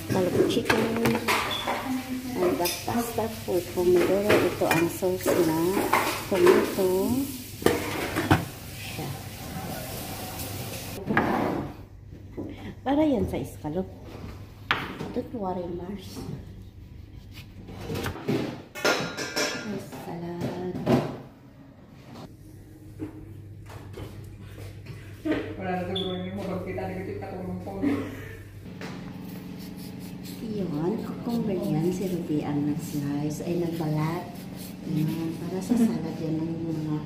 Scallop chicken. And the pasta for pomodoro. Ito ang sauce na tomato. Siya. Para yan sa scallop. Don't worry, Mars. Salad. Wala na siguro yung mo. Kita negatif ka tulong po. Yun. Kung ganyan, si Ruby ang nag-slice ay nagbalat. Para sa salad yan ng mga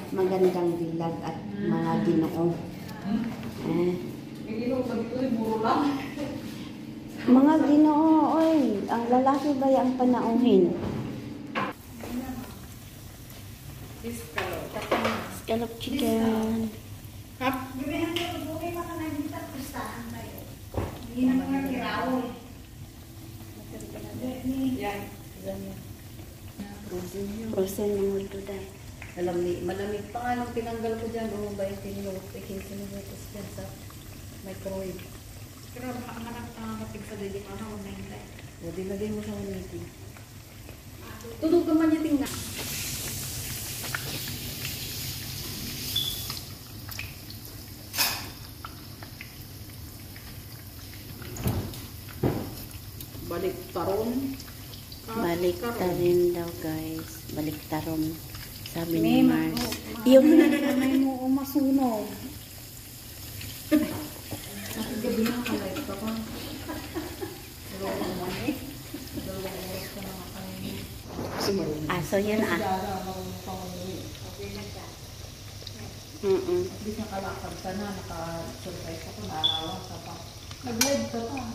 magandang dilag at mga ginoo. Mga ginoo, oy. Ang lalaki ba ang panauhin? Scallop chicken. Kap? Frozen yung multo dahil. Malamig pa nga nung tinanggal ko dyan. O, 20 minutos dyan sa microwave. Pero makapig sa dili pa na 190. O, dilagay mo sa 180. Tulog naman niya tingnan. Balik taron. Balik tarin daw guys. Balik taron. Sabi ni Mars. Yung May mo masunog. Sabi gabi na kalay ka pa. aso yan ah. Hindi siya kalakad ka na. Naka-surprise ako. Narawan ka pa. Nag-live ka pa.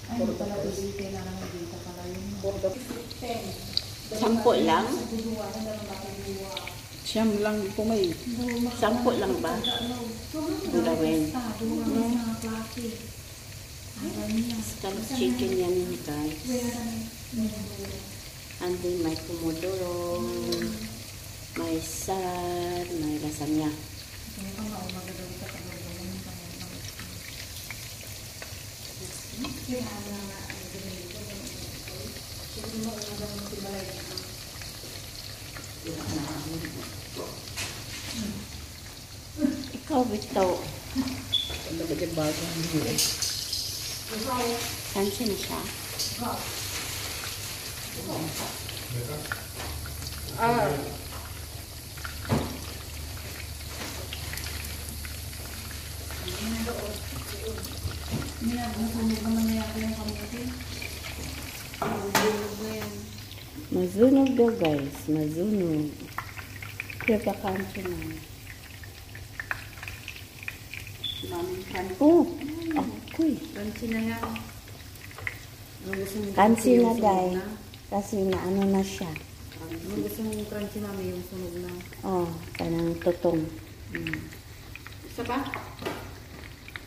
Ay, hindi pala isipin na naman dito pala yun. 10 lang? Siyam lang pumay. 10 lang ba? Gulawin. Scallop chicken yan guys. And then may pomodoro, may salad, may lasagna. Ikaw bitaw. Ano ba yung bagong buhay? Sansi na siya. Mazunog daw guys. Mazunog. Kaya kakanto na. Oh, okay. Crunchy na yan. Kansi na guys. Kasi na ano na siya. Ano gusto mong crunchy mami yung sunog na? Oh, kanang tutong. Isa pa?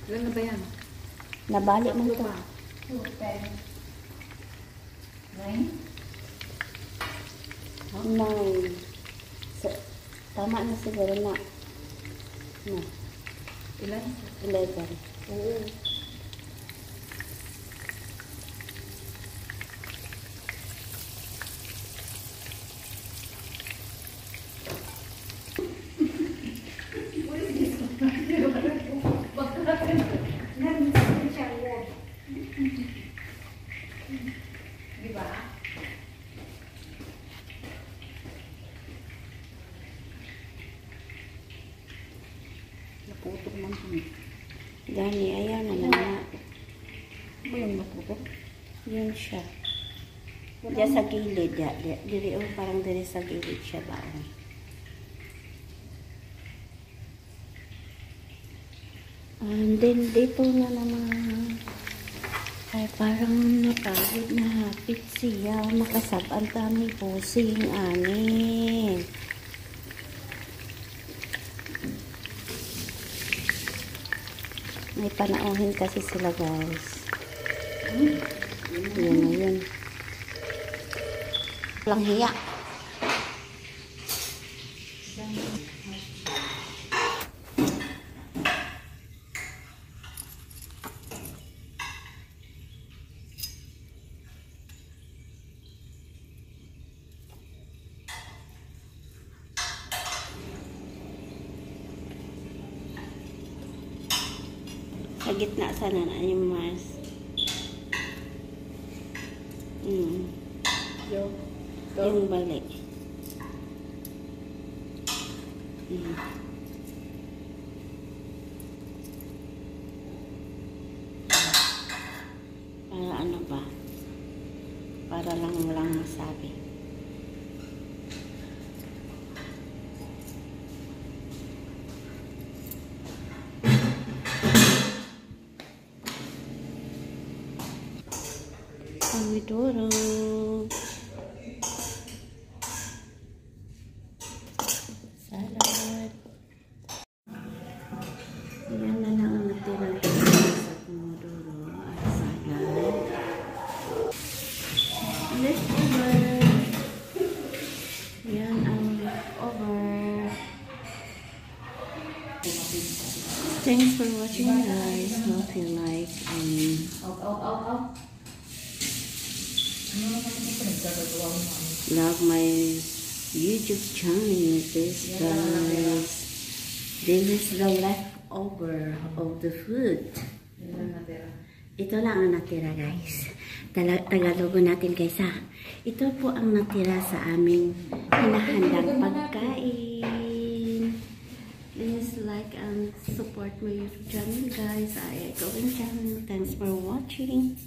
Ilan na ba yan? Nabalik mo to. 2, 10, 9? 9. Tama na siguro na. No. Ilan? 11. Oo. Diba? Naputok man kami. Gani, ayaw na naman. Ba yung naputok? Yun siya. Diyan sa gilid. Diri, oh, parang diri sa gilid siya ba? And then, dito na naman. Ay, parang napagod na hapit siya. Makasabaan kami pusing, ani. May panauhin kasi sila, guys. Yun na yun. Walang hiya. Sa gitna sana na yung Mars. Yo. Go. Yung balik. Para ano ba? Para lang walang masabi. Pomodoro. Salad. Yan na lang ang natira sa pomodoro at salad. Leftover. Yan ang leftover. Thanks for watching, guys. Hope you like love my YouTube channel. This guys, this is the leftover of the food. Ito lang ang natira, guys. Tagalogo natin, guys, ha. Ito po ang natira sa aming hinahandang pagkain. Please like and support my YouTube channel, guys. I going channel. Thanks for watching.